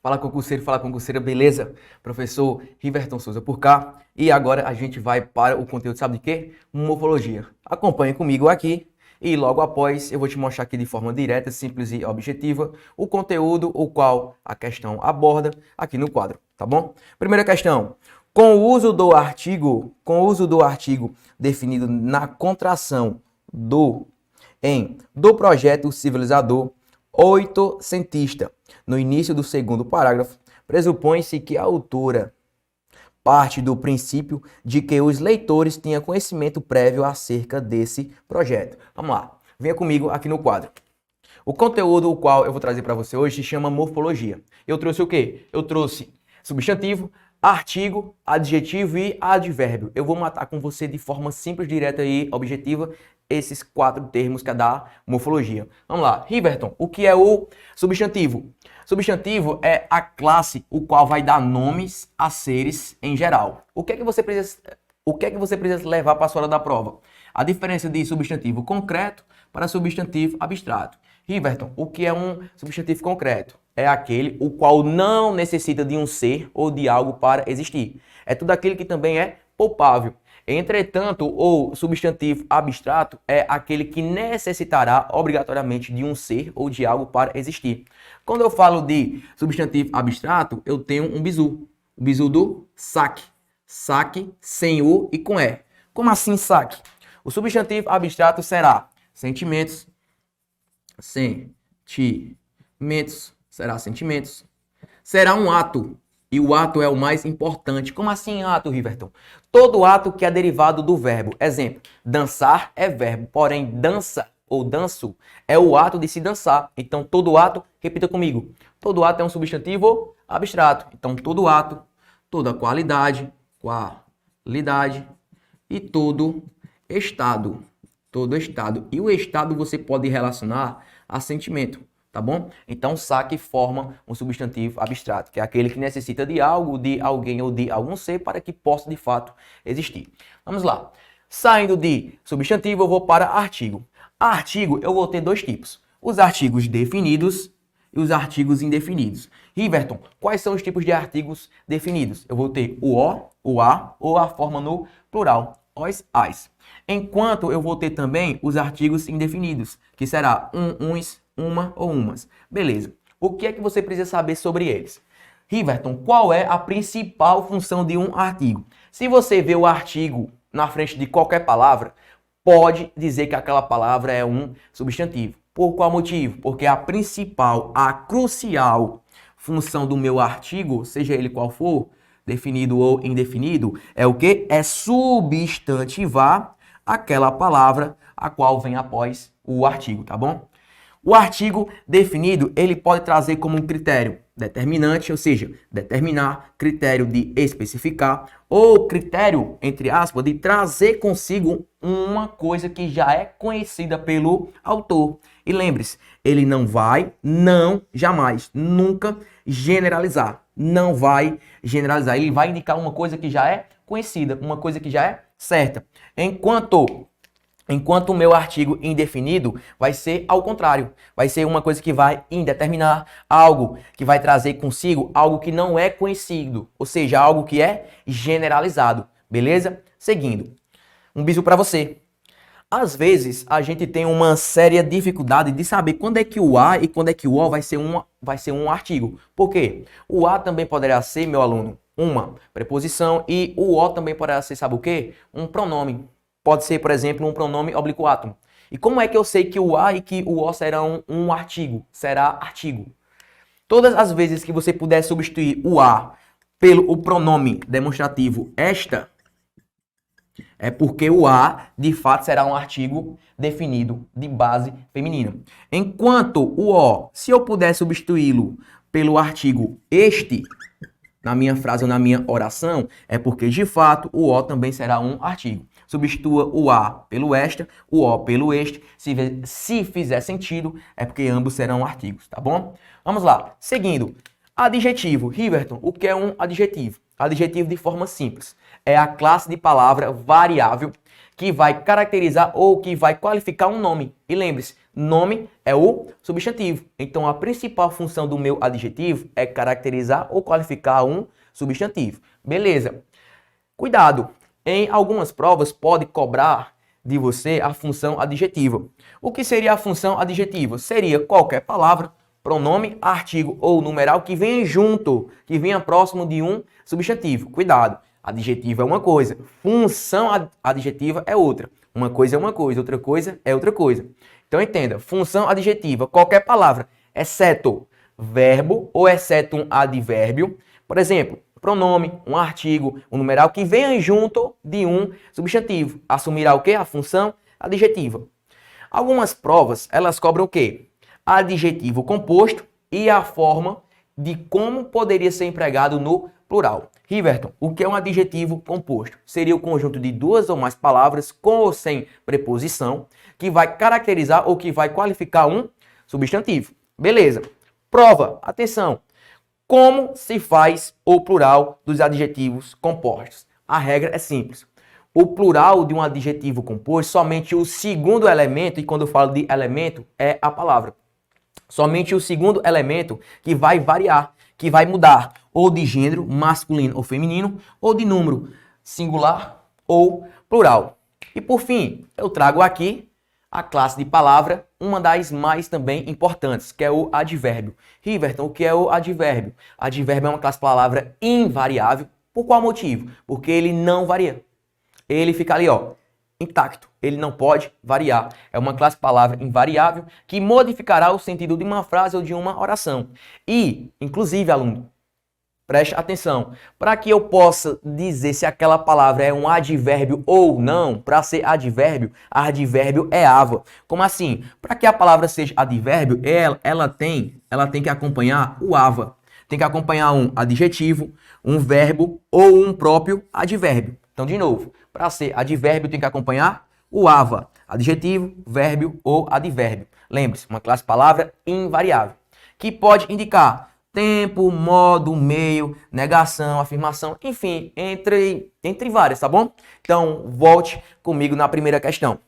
Fala concurseiro, fala concurseira, beleza? Professor Riverton Souza por cá. E agora a gente vai para o conteúdo, sabe de quê? Morfologia. Acompanhe comigo aqui e logo após eu vou te mostrar aqui de forma direta, simples e objetiva o conteúdo o qual a questão aborda aqui no quadro, tá bom? Primeira questão. Com o uso do artigo definido na contração do projeto civilizador oitocentista, no início do segundo parágrafo, pressupõe-se que a autora parte do princípio de que os leitores tinham conhecimento prévio acerca desse projeto. Vamos lá, venha comigo aqui no quadro. O conteúdo o qual eu vou trazer para você hoje se chama morfologia. Eu trouxe o quê? Eu trouxe substantivo, artigo, adjetivo e advérbio. Eu vou matar com você de forma simples, direta e objetiva esses 4 termos que é da morfologia. Vamos lá. Riverton, o que é o substantivo? Substantivo é a classe o qual vai dar nomes a seres em geral. O que é que você precisa levar para a sua hora da prova? A diferença de substantivo concreto para substantivo abstrato. Riverton, o que é um substantivo concreto? É aquele o qual não necessita de um ser ou de algo para existir. É tudo aquele que também é palpável. Entretanto, o substantivo abstrato é aquele que necessitará obrigatoriamente de um ser ou de algo para existir. Quando eu falo de substantivo abstrato, eu tenho um bizu. O bizu do saque. Saque sem o e com e. Como assim saque? O substantivo abstrato será sentimentos. Será sentimentos. Será um ato. E o ato é o mais importante. Como assim ato, Riverton? Todo ato que é derivado do verbo. Exemplo, dançar é verbo, porém dança ou danço é o ato de se dançar. Então todo ato, repita comigo, todo ato é um substantivo abstrato. Então todo ato, toda qualidade e todo estado. E o estado você pode relacionar a sentimento. Tá bom? Então, saque forma um substantivo abstrato, que é aquele que necessita de algo, de alguém ou de algum ser para que possa, de fato, existir. Vamos lá. Saindo de substantivo, eu vou para artigo. Artigo, eu vou ter 2 tipos. Os artigos definidos e os artigos indefinidos. Riverton, quais são os tipos de artigos definidos? Eu vou ter o a ou a forma no plural, os, as. Enquanto eu vou ter também os artigos indefinidos, que será uns, uma ou umas. Beleza. O que é que você precisa saber sobre eles? Riverton, qual é a principal função de um artigo? Se você vê o artigo na frente de qualquer palavra, pode dizer que aquela palavra é um substantivo. Por qual motivo? Porque a principal, a crucial função do meu artigo, seja ele qual for, definido ou indefinido, é o quê? É substantivar aquela palavra a qual vem após o artigo, tá bom? O artigo definido, ele pode trazer como um critério determinante, ou seja, determinar, critério de especificar, ou critério, entre aspas, de trazer consigo uma coisa que já é conhecida pelo autor. E lembre-se, ele jamais, nunca generalizar. Não vai generalizar. Ele vai indicar uma coisa que já é conhecida, uma coisa que já é certa. Enquanto o meu artigo indefinido vai ser ao contrário. Vai ser uma coisa que vai indeterminar, algo que vai trazer consigo algo que não é conhecido. Ou seja, algo que é generalizado. Beleza? Seguindo. Um bisu para você. Às vezes, a gente tem uma séria dificuldade de saber quando é que o a e quando é que o o vai ser um artigo. Por quê? O a também poderá ser, meu aluno, uma preposição e o o também poderá ser, sabe o quê? Um pronome. Pode ser, por exemplo, um pronome obliquatum. E como é que eu sei que o a e que o o serão um artigo? Será artigo. Todas as vezes que você puder substituir o a pelo pronome demonstrativo esta, é porque o a, de fato, será um artigo definido de base feminina. Enquanto o o, se eu puder substituí-lo pelo artigo este, na minha frase ou na minha oração, é porque, de fato, o o também será um artigo. substitua o a pelo esta, o o pelo este. Se fizer sentido, é porque ambos serão artigos, tá bom? Vamos lá. Seguindo. Adjetivo. Riverton, o que é um adjetivo? Adjetivo de forma simples. É a classe de palavra variável que vai caracterizar ou que vai qualificar um nome. E lembre-se, nome é o substantivo. Então, a principal função do meu adjetivo é caracterizar ou qualificar um substantivo. Beleza. Cuidado, em algumas provas pode cobrar de você a função adjetiva. O que seria a função adjetiva? Seria qualquer palavra, pronome, artigo ou numeral que venha junto, que venha próximo de um substantivo. Cuidado, adjetivo é uma coisa, função adjetiva é outra. Uma coisa é uma coisa, outra coisa é outra coisa. Então entenda, função adjetiva, qualquer palavra, exceto verbo ou exceto um advérbio. Por exemplo, pronome, um artigo, um numeral que venha junto de um substantivo. Assumirá o quê? A função adjetiva. Algumas provas, elas cobram o quê? Adjetivo composto e a forma de como poderia ser empregado no plural. Riverton, o que é um adjetivo composto? Seria o conjunto de duas ou mais palavras com ou sem preposição que vai caracterizar ou que vai qualificar um substantivo. Beleza. Prova, atenção. Como se faz o plural dos adjetivos compostos? A regra é simples. O plural de um adjetivo composto, somente o segundo elemento, e quando eu falo de elemento, é a palavra. Somente o segundo elemento que vai variar, que vai mudar, ou de gênero, masculino ou feminino, ou de número, singular ou plural. E por fim, eu trago aqui a classe de palavra, uma das mais também importantes, que é o advérbio. Riverton, o que é o advérbio? Advérbio é uma classe de palavra invariável. Por qual motivo? Porque ele não varia. Ele fica ali, ó, intacto. Ele não pode variar. É uma classe de palavra invariável que modificará o sentido de uma frase ou de uma oração. E, inclusive, aluno, preste atenção, para que eu possa dizer se aquela palavra é um advérbio ou não, para ser advérbio é ava. Como assim? Para que a palavra seja advérbio, ela tem que acompanhar o ava. Tem que acompanhar um adjetivo, um verbo ou um próprio advérbio. Então, de novo, para ser advérbio tem que acompanhar o ava, adjetivo, verbo ou advérbio. Lembre-se, uma classe de palavra invariável, que pode indicar tempo, modo, meio, negação, afirmação, enfim, entre várias, tá bom? Então, volte comigo na primeira questão.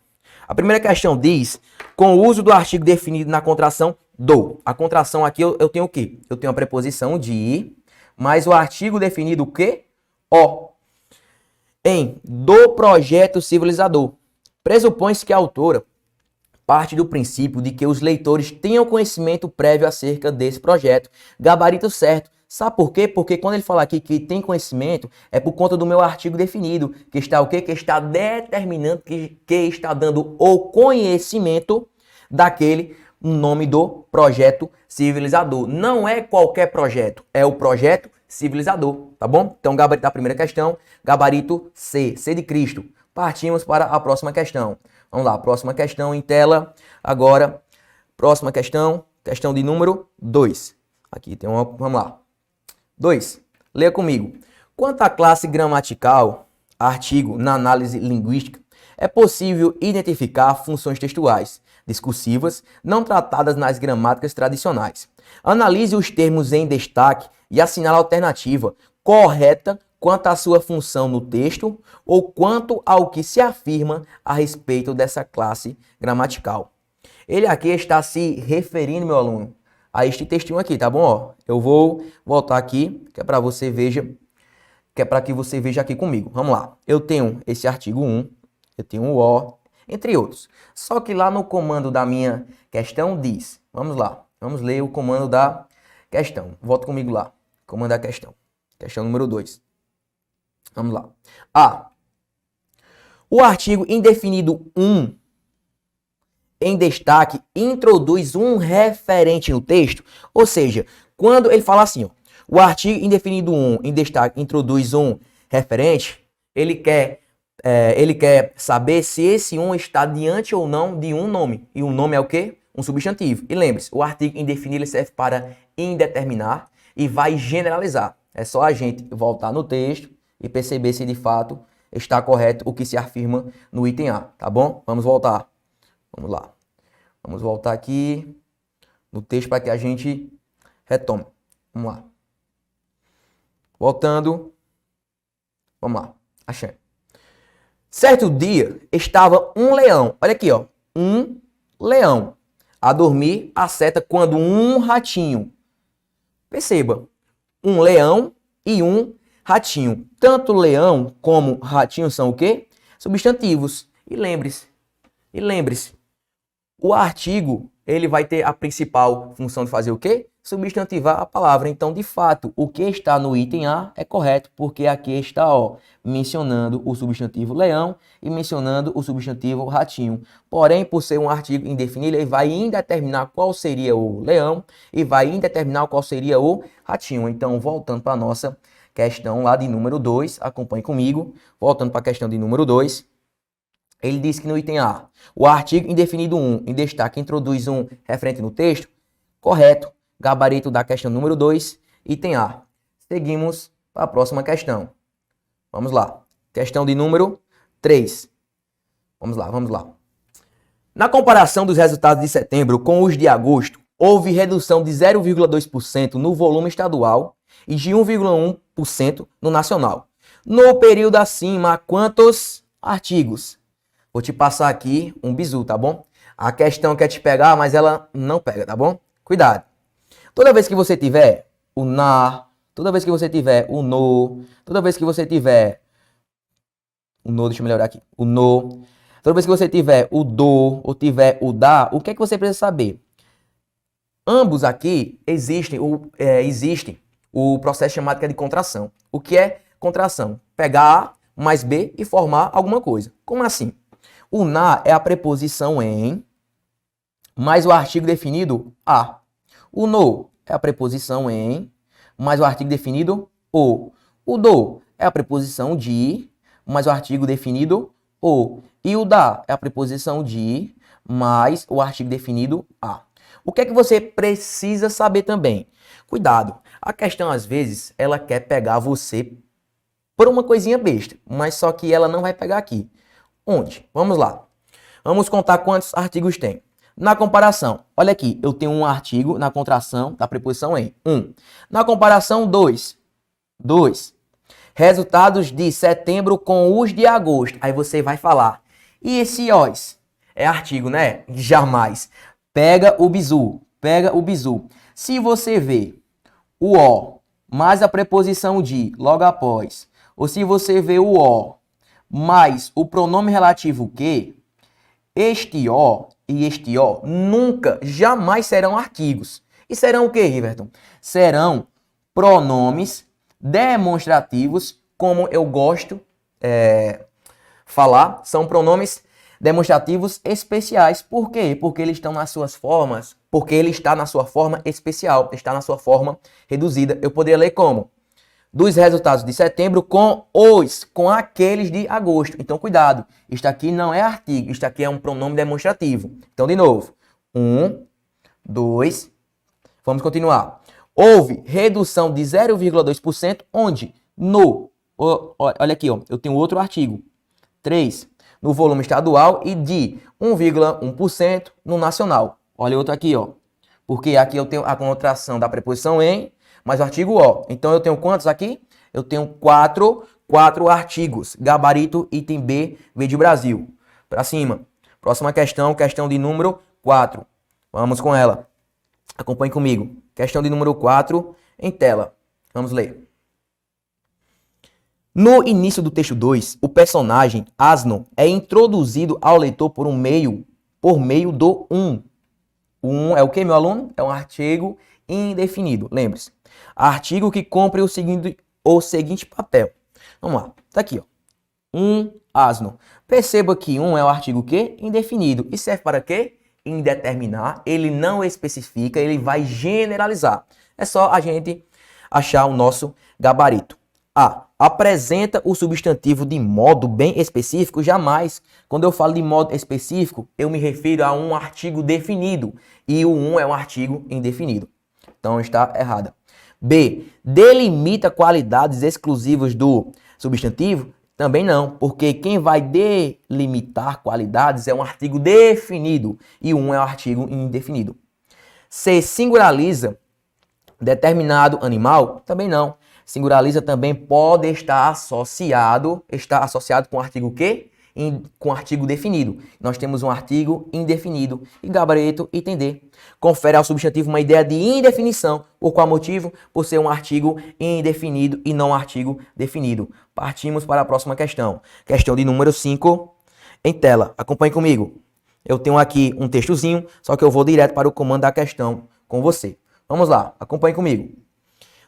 A primeira questão diz, com o uso do artigo definido na contração do. A contração aqui eu tenho o quê? Eu tenho a preposição de, mais o artigo definido o quê? O. Em do projeto civilizador. Pressupõe-se que a autora parte do princípio de que os leitores tenham conhecimento prévio acerca desse projeto. Gabarito certo. Sabe por quê? Porque quando ele fala aqui que tem conhecimento, é por conta do meu artigo definido, que está o quê? Que está determinando, que está dando o conhecimento daquele nome do projeto civilizador. Não é qualquer projeto, é o projeto civilizador, tá bom? Então, gabarito da primeira questão, gabarito C, C de Cristo. Partimos para a próxima questão. Vamos lá, próxima questão em tela. Agora, próxima questão, questão de número 2. Aqui tem uma, vamos lá. 2. Leia comigo. Quanto à classe gramatical, artigo na análise linguística, é possível identificar funções textuais, discursivas, não tratadas nas gramáticas tradicionais. Analise os termos em destaque e assinale a alternativa correta quanto à sua função no texto ou quanto ao que se afirma a respeito dessa classe gramatical. Ele aqui está se referindo, meu aluno, a este textinho aqui, tá bom? Ó, eu vou voltar aqui, que é para você veja, que é para que você veja aqui comigo. Vamos lá. Eu tenho esse artigo 1, eu tenho o O, entre outros. Só que lá no comando da minha questão diz, vamos lá, vamos ler o comando da questão. Volta comigo lá. Comando da questão. Questão número 2. Vamos lá. A. O artigo indefinido 1 em destaque introduz um referente no texto. Ou seja, quando ele fala assim, ó, o artigo indefinido 1 em destaque introduz um referente, ele quer saber se esse 1 está diante ou não de um nome. E um nome é o quê? Um substantivo. E lembre-se, o artigo indefinido ele serve para indeterminar e vai generalizar. É só a gente voltar no texto e perceber se de fato está correto o que se afirma no item A, tá bom? Vamos voltar. Vamos lá. Vamos voltar aqui no texto para que a gente retome. Vamos lá. Voltando. Vamos lá. Achei. Certo dia estava um leão. Olha aqui, ó. Um leão a dormir à seta quando um ratinho. Perceba. Um leão e um ratinho. Tanto leão como ratinho são o quê? Substantivos. E lembre-se, o artigo, ele vai ter a principal função de fazer o quê? Substantivar a palavra. Então, de fato, o que está no item A é correto, porque aqui está, ó, mencionando o substantivo leão e mencionando o substantivo ratinho. Porém, por ser um artigo indefinido, ele vai indeterminar qual seria o leão e vai indeterminar qual seria o ratinho. Então, voltando para a nossa questão lá de número 2, acompanhe comigo. Voltando para a questão de número 2. Ele diz que no item A, o artigo indefinido 1 em destaque introduz um referente no texto. Correto. Gabarito da questão número 2, item A. Seguimos para a próxima questão. Vamos lá. Questão de número 3. Vamos lá. Na comparação dos resultados de setembro com os de agosto, houve redução de 0,2% no volume estadual e de 1,1% no nacional. No período acima, quantos artigos? Vou te passar aqui um bizu, tá bom? A questão quer te pegar, mas ela não pega, tá bom? Cuidado. Toda vez que você tiver o na, toda vez que você tiver o no, toda vez que você tiver o no, deixa eu melhorar aqui, o no, toda vez que você tiver o do ou tiver o da, o que é que você precisa saber? Ambos aqui existe o processo chamado de contração. O que é contração? Pegar A mais B e formar alguma coisa. Como assim? O na é a preposição em mais o artigo definido a. O no é a preposição em mais o artigo definido o. O do é a preposição de mais o artigo definido o. E o da é a preposição de mais o artigo definido a. O que é que você precisa saber também? Cuidado, a questão às vezes ela quer pegar você por uma coisinha besta, mas só que ela não vai pegar aqui. Onde? Vamos lá. Vamos contar quantos artigos tem. Na comparação, olha aqui, eu tenho um artigo na contração da preposição em. 1. Na comparação, 2. Resultados de setembro com os de agosto. Aí você vai falar. E esse os? É artigo, né? Jamais. Pega o bizu. Se você vê o o mais a preposição de logo após, ou se você vê o o mais o pronome relativo que, este o e este o nunca, jamais serão artigos. E serão o que, Riverton? Serão pronomes demonstrativos, como eu gosto falar, são pronomes demonstrativos especiais. Por quê? Porque eles estão nas suas formas, porque ele está na sua forma especial, está na sua forma reduzida. Eu poderia ler como? Dos resultados de setembro com aqueles de agosto. Então, cuidado. Isto aqui não é artigo. Isto aqui é um pronome demonstrativo. Então, de novo. 1, 2. Vamos continuar. Houve redução de 0,2%, onde? Olha aqui, ó, eu tenho outro artigo. 3. No volume estadual e de 1,1% no nacional. Olha outro aqui, ó. Porque aqui eu tenho a contração da preposição em mais o artigo o. Então, eu tenho quantos aqui? Eu tenho 4 artigos. Gabarito, item B, V de Brasil. Para cima. Próxima questão, questão de número 4. Vamos com ela. Acompanhe comigo. Questão de número 4 em tela. Vamos ler. No início do texto 2, o personagem asno é introduzido ao leitor por meio do um. O é o que, meu aluno? É um artigo indefinido. Lembre-se. Artigo que cumpre o seguinte papel. Vamos lá. Tá aqui, ó. Um asno. Perceba que um é o artigo que? Indefinido. E serve para quê? Indeterminar. Ele não especifica, ele vai generalizar. É só a gente achar o nosso gabarito. A. Apresenta o substantivo de modo bem específico? Jamais. Quando eu falo de modo específico, eu me refiro a um artigo definido. E o um é um artigo indefinido. Então está errada. B. Delimita qualidades exclusivas do substantivo? Também não, porque quem vai delimitar qualidades é um artigo definido e um é um artigo indefinido. Se singulariza determinado animal? Também não. Singulariza também pode estar associado com o artigo quê? Com artigo definido. Nós temos um artigo indefinido e gabarito entender. Confere ao substantivo uma ideia de indefinição. Por qual motivo? Por ser um artigo indefinido e não um artigo definido. Partimos para a próxima questão. Questão de número 5 em tela. Acompanhe comigo. Eu tenho aqui um textozinho, só que eu vou direto para o comando da questão com você. Vamos lá, acompanhe comigo.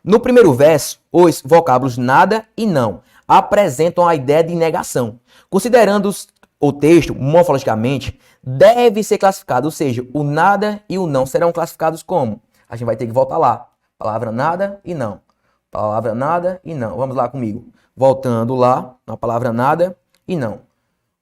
No primeiro verso, os vocábulos nada e não apresentam a ideia de negação. Considerando o texto morfologicamente, deve ser classificado, ou seja, o nada e o não serão classificados como? A gente vai ter que voltar lá. Palavra nada e não. Palavra nada e não. Vamos lá comigo. Voltando lá na palavra nada e não.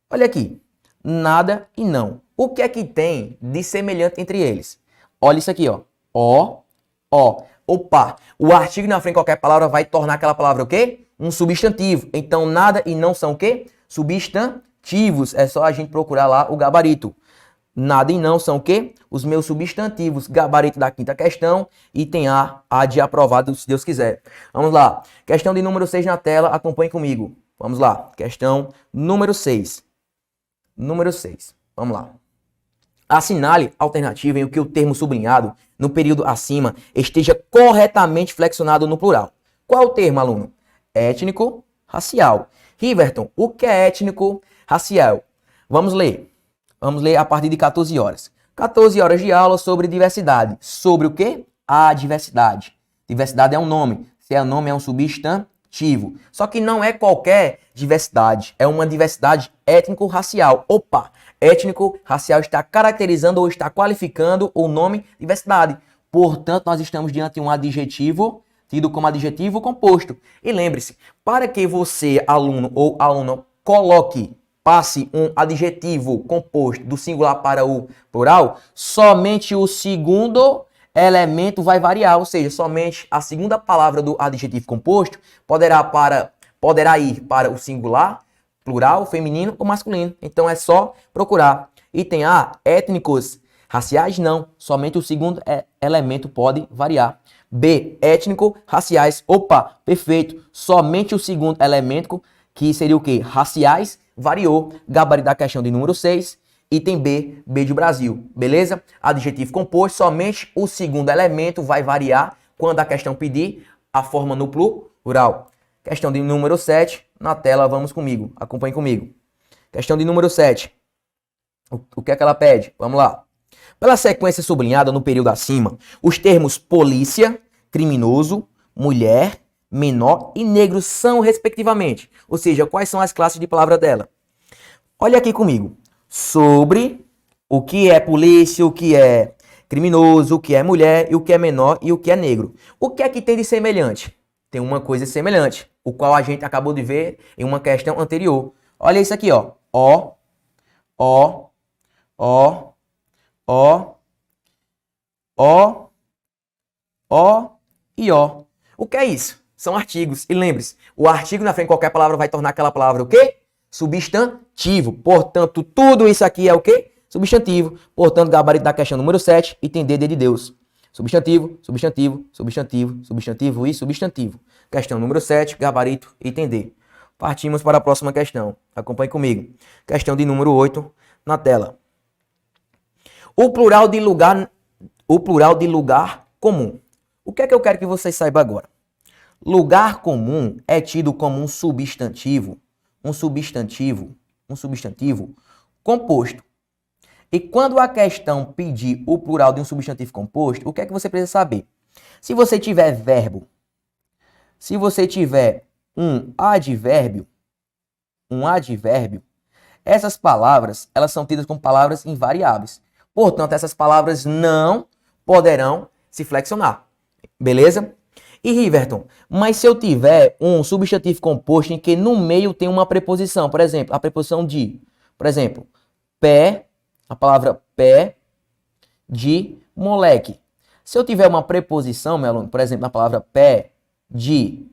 Olha aqui. Nada e não. O que é que tem de semelhante entre eles? Olha isso aqui, ó. Ó. Opa, o artigo na frente de qualquer palavra vai tornar aquela palavra o quê? Um substantivo. Então, nada e não são o quê? Substantivos. É só a gente procurar lá o gabarito. Nada e não são o quê? Os meus substantivos. Gabarito da quinta questão. Item A de aprovado, se Deus quiser. Vamos lá. Questão de número 6 na tela. Acompanhe comigo. Vamos lá. Questão número 6. Número 6. Vamos lá. Assinale a alternativa em que o termo sublinhado no período acima esteja corretamente flexionado no plural. Qual o termo, aluno? Étnico, racial. Riverton, o que é étnico, racial? Vamos ler. Vamos ler a partir de 14 horas. 14 horas de aula sobre diversidade. Sobre o quê? A diversidade. Diversidade é um nome. Se é um nome, é um substantivo. Só que não é qualquer diversidade. É uma diversidade étnico-racial. Opa! Étnico-racial está caracterizando ou está qualificando o nome diversidade. Portanto, nós estamos diante de um adjetivo tido como adjetivo composto. E lembre-se, para que você, aluno ou aluna, passe um adjetivo composto do singular para o plural, somente o segundo elemento vai variar, ou seja, somente a segunda palavra do adjetivo composto poderá ir para o singular, plural, feminino ou masculino. Então é só procurar. Item A, étnicos, raciais não. Somente o segundo elemento pode variar. B, étnico, raciais. Opa, perfeito. Somente o segundo elemento, que seria o quê? Raciais, variou. Gabarito da questão de número 6. Item B, B de Brasil. Beleza? Adjetivo composto, somente o segundo elemento vai variar quando a questão pedir a forma no plural. Questão de número 7, na tela, vamos comigo. Acompanhe comigo. Questão de número 7. O que é que ela pede? Vamos lá. Pela sequência sublinhada no período acima, os termos polícia, criminoso, mulher, menor e negro são respectivamente. Ou seja, quais são as classes de palavra dela? Olha aqui comigo. Sobre o que é polícia, o que é criminoso, o que é mulher, e o que é menor e o que é negro. O que é que tem de semelhante? Tem uma coisa semelhante, o qual a gente acabou de ver em uma questão anterior. Olha isso aqui, ó. Ó e ó. O que é isso? São artigos. E lembre-se, o artigo na frente de qualquer palavra vai tornar aquela palavra o quê? Substantivo. Portanto, tudo isso aqui é o quê? Substantivo. Portanto, gabarito da questão número 7, item D de Deus. Substantivo, substantivo, substantivo, substantivo e substantivo. Questão número 7, gabarito, item D. Partimos para a próxima questão. Acompanhe comigo. Questão de número 8 na tela. O plural de lugar comum. O que é que eu quero que vocês saibam agora? Lugar comum é tido como um substantivo composto. E quando a questão pedir o plural de um substantivo composto, o que é que você precisa saber? Se você tiver verbo, se você tiver um advérbio, essas palavras, elas são tidas como palavras invariáveis. Portanto, essas palavras não poderão se flexionar. Beleza? E Riverton, mas se eu tiver um substantivo composto em que no meio tem uma preposição, por exemplo, a preposição de, por exemplo, pé, a palavra pé de moleque. Se eu tiver uma preposição, meu aluno, por exemplo, na palavra pé de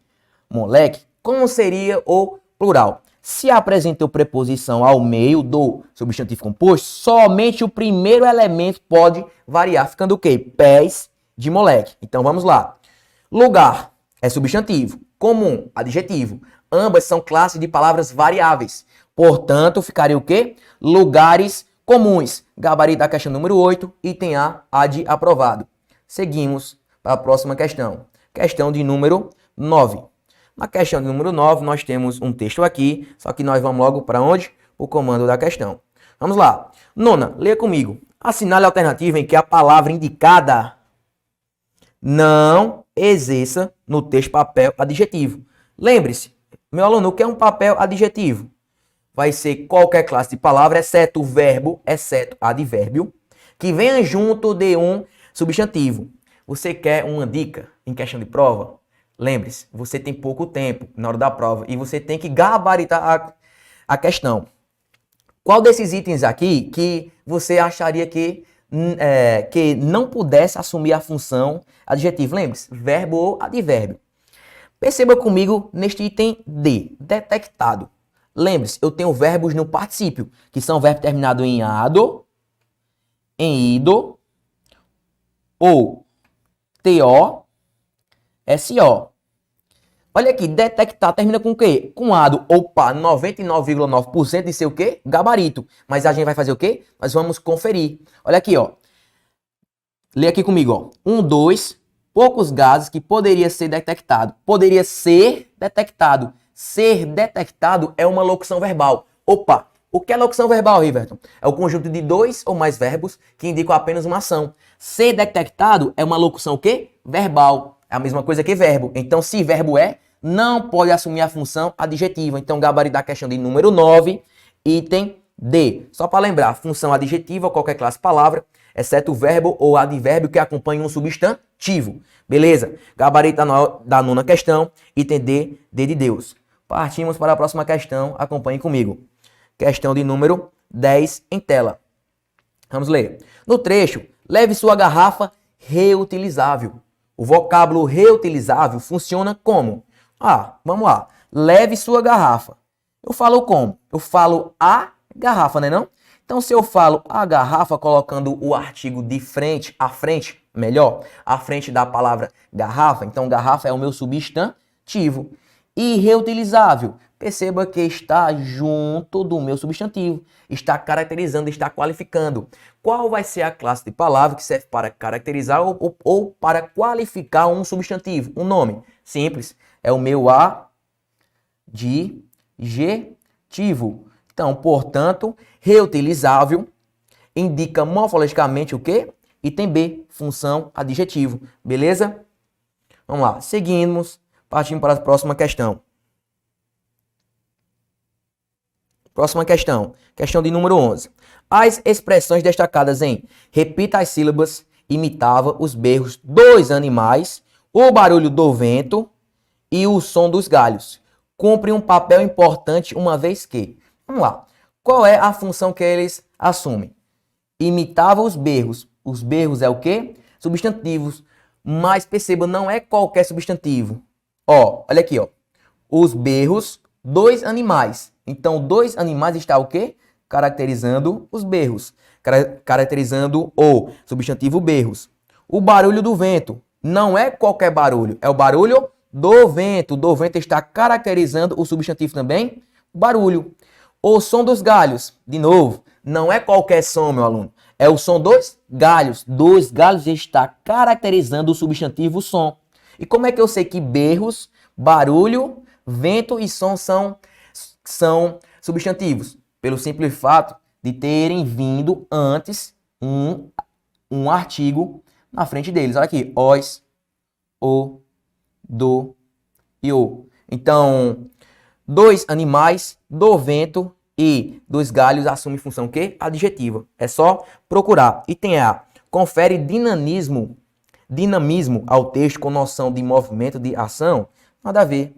moleque, como seria o plural? Se apresentou preposição ao meio do substantivo composto, somente o primeiro elemento pode variar, ficando o quê? Pés de moleque. Então vamos lá. Lugar é substantivo, comum, adjetivo. Ambas são classes de palavras variáveis. Portanto, ficaria o quê? Lugares comuns. Gabarito da questão número 8, item A de aprovado. Seguimos para a próxima questão. Questão de número 9. Na questão de número 9, nós temos um texto aqui, só que nós vamos logo para onde? O comando da questão. Vamos lá. Nona, leia comigo. Assinale a alternativa em que a palavra indicada não exerça no texto papel adjetivo. Lembre-se, meu aluno, o que é um papel adjetivo? Vai ser qualquer classe de palavra, exceto o verbo, exceto advérbio, que venha junto de um substantivo. Você quer uma dica em questão de prova? Lembre-se, você tem pouco tempo na hora da prova e você tem que gabaritar a questão. Qual desses itens aqui que você acharia que não pudesse assumir a função adjetivo? Lembre-se, verbo ou advérbio. Perceba comigo neste item D, detectado. Lembre-se, eu tenho verbos no particípio, que são verbos terminados em ado, em ido, ou to, so. Olha aqui, detectar termina com o quê? Com ado. Opa, 99,9% de ser o quê? Gabarito. Mas a gente vai fazer o quê? Nós vamos conferir. Olha aqui, ó. Lê aqui comigo, ó. 1, 2, poucos gases que poderia ser detectado. Poderia ser detectado. Ser detectado é uma locução verbal. Opa, o que é locução verbal, Riverton? É o conjunto de dois ou mais verbos que indicam apenas uma ação. Ser detectado é uma locução o quê? Verbal. É a mesma coisa que verbo. Então, se verbo é, não pode assumir a função adjetiva. Então, gabarito da questão de número 9, item D. Só para lembrar, função adjetiva, qualquer classe palavra, exceto o verbo ou advérbio que acompanha um substantivo. Beleza? Gabarito da nona questão, item D, D de Deus. Partimos para a próxima questão, acompanhe comigo. Questão de número 10 em tela. Vamos ler. No trecho, leve sua garrafa reutilizável. O vocábulo reutilizável funciona como? Vamos lá. Leve sua garrafa. Eu falo como? Eu falo a garrafa, né não? Então, se eu falo a garrafa colocando o artigo de frente, à frente, melhor, à frente da palavra garrafa, então garrafa é o meu substantivo. E reutilizável, perceba que está junto do meu substantivo, está caracterizando, está qualificando. Qual vai ser a classe de palavra que serve para caracterizar ou para qualificar um substantivo, um nome? Simples, é o meu adjetivo. Então, portanto, reutilizável indica morfologicamente o quê? Item B, função adjetivo. Beleza? Vamos lá, seguimos. Partindo para a próxima questão. Próxima questão. Questão de número 11. As expressões destacadas em repita as sílabas, imitava os berros dos animais, o barulho do vento e o som dos galhos. Cumpre um papel importante uma vez que... Vamos lá. Qual é a função que eles assumem? Imitava os berros. Os berros é o quê? Substantivos. Mas perceba, não é qualquer substantivo. Olha aqui, ó. Os berros dos animais. Então, dois animais está o quê? Caracterizando os berros. Caracterizando o substantivo berros. O barulho do vento. Não é qualquer barulho. É o barulho do vento. Do vento está caracterizando o substantivo também, barulho. O som dos galhos. De novo, não é qualquer som, meu aluno. É o som dos galhos. Dos galhos está caracterizando o substantivo som. E como é que eu sei que berros, barulho, vento e som são substantivos? Pelo simples fato de terem vindo antes um artigo na frente deles. Olha aqui, os, o, do e o. Então, dois animais, do vento e dos galhos assumem função quê? Adjetiva. É só procurar. Item A. Confere dinamismo ao texto com noção de movimento, de ação? Nada a ver.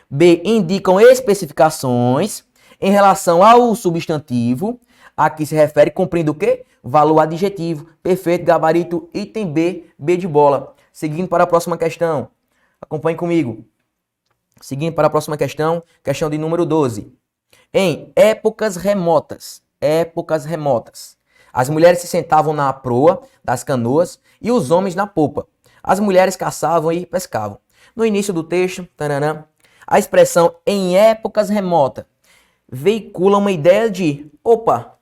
B. Indicam especificações em relação ao substantivo a que se refere, cumprindo o quê? Valor adjetivo. Perfeito, gabarito, item B, B de bola. Seguindo para a próxima questão. Acompanhe comigo. Seguindo para a próxima questão, questão de número 12. Em épocas remotas. Épocas remotas. As mulheres se sentavam na proa das canoas e os homens na popa. As mulheres caçavam e pescavam. No início do texto, taranã, a expressão em épocas remotas veicula uma ideia de, opa,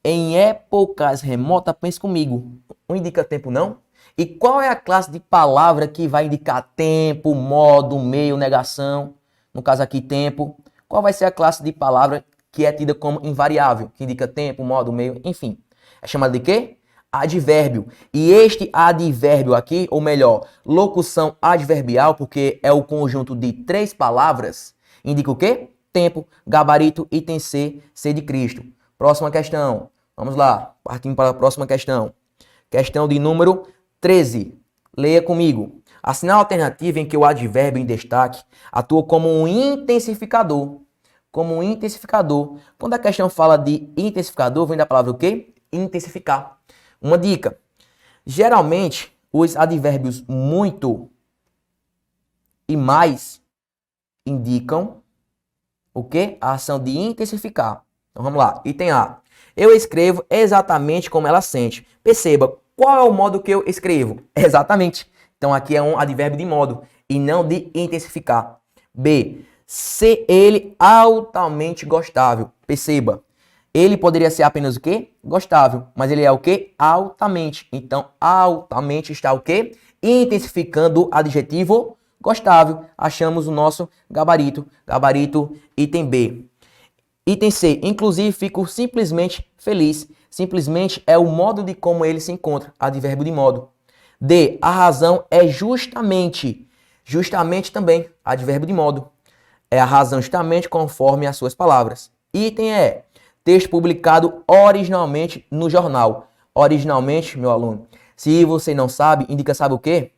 em épocas remotas, pense comigo, não indica tempo não? E qual é a classe de palavra que vai indicar tempo, modo, meio, negação? No caso aqui, tempo. Qual vai ser a classe de palavra que é tida como invariável, que indica tempo, modo, meio, enfim? É chamada de quê? Advérbio. E este advérbio aqui, ou melhor, locução adverbial, porque é o conjunto de 3 palavras, indica o quê? Tempo, gabarito, item C, C de Cristo. Próxima questão. Vamos lá, partindo para a próxima questão. Questão de número 13. Leia comigo. A sinal alternativa em que o advérbio em destaque atua como um intensificador. Como um intensificador. Quando a questão fala de intensificador, vem da palavra o quê? Intensificar. Uma dica. Geralmente, os advérbios muito e mais indicam o quê? A ação de intensificar. Então vamos lá. Item A. Eu escrevo exatamente como ela sente. Perceba, qual é o modo que eu escrevo? Exatamente. Então aqui é um advérbio de modo e não de intensificar. B. Ser ele altamente gostável. Perceba, ele poderia ser apenas o quê? Gostável. Mas ele é o quê? Altamente. Então, altamente está o quê? Intensificando o adjetivo gostável. Achamos o nosso gabarito. Gabarito, item B. Item C. Inclusive, fico simplesmente feliz. Simplesmente é o modo de como ele se encontra. Advérbio de modo. D. A razão é justamente. Justamente também. Advérbio de modo. É a razão justamente conforme as suas palavras. Item E. Texto publicado originalmente no jornal. Originalmente, meu aluno, se você não sabe, indica sabe o quê?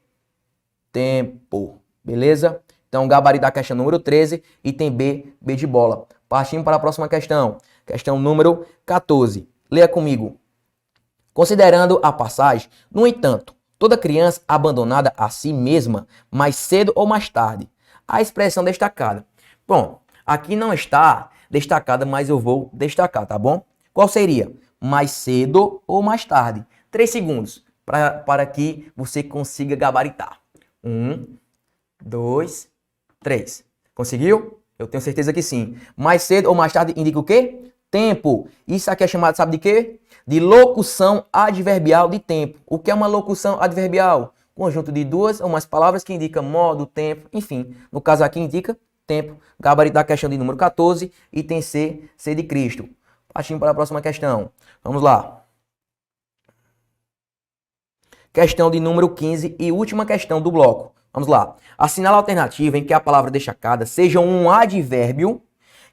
Tempo. Beleza? Então, gabarito da questão número 13, item B, B de bola. Partindo para a próxima questão. Questão número 14. Leia comigo. Considerando a passagem, no entanto, toda criança abandonada a si mesma, mais cedo ou mais tarde. A expressão destacada. Bom, aqui não está destacada, mas eu vou destacar, tá bom? Qual seria? Mais cedo ou mais tarde? 3 segundos para que você consiga gabaritar. 1, 2, 3. Conseguiu? Eu tenho certeza que sim. Mais cedo ou mais tarde indica o quê? Tempo. Isso aqui é chamado, sabe de quê? De locução adverbial de tempo. O que é uma locução adverbial? Conjunto de 2 ou mais palavras que indica modo, tempo, enfim. No caso aqui indica tempo. Gabarito da questão de número 14, item C, C de Cristo. Partindo para a próxima questão. Vamos lá. Questão de número 15 e última questão do bloco. Vamos lá. Assinala a alternativa em que a palavra destacada seja um advérbio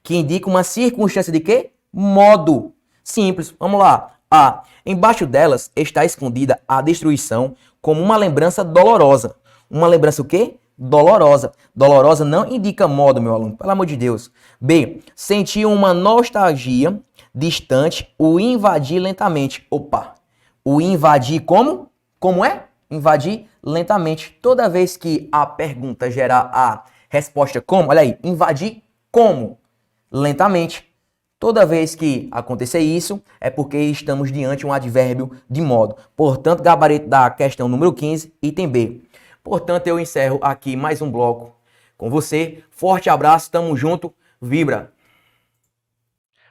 que indica uma circunstância de quê? Modo. Simples. Vamos lá. A. Embaixo delas está escondida a destruição como uma lembrança dolorosa. Uma lembrança o quê? Dolorosa. Dolorosa não indica modo, meu aluno. Pelo amor de Deus. B. Sentir uma nostalgia distante, o invadir lentamente. Opa. O invadir como? Como é? Invadir lentamente. Toda vez que a pergunta gerar a resposta como, olha aí, invadir como? Lentamente. Toda vez que acontecer isso, é porque estamos diante de um advérbio de modo. Portanto, gabarito da questão número 15, item B. Portanto, eu encerro aqui mais um bloco com você. Forte abraço, tamo junto, vibra!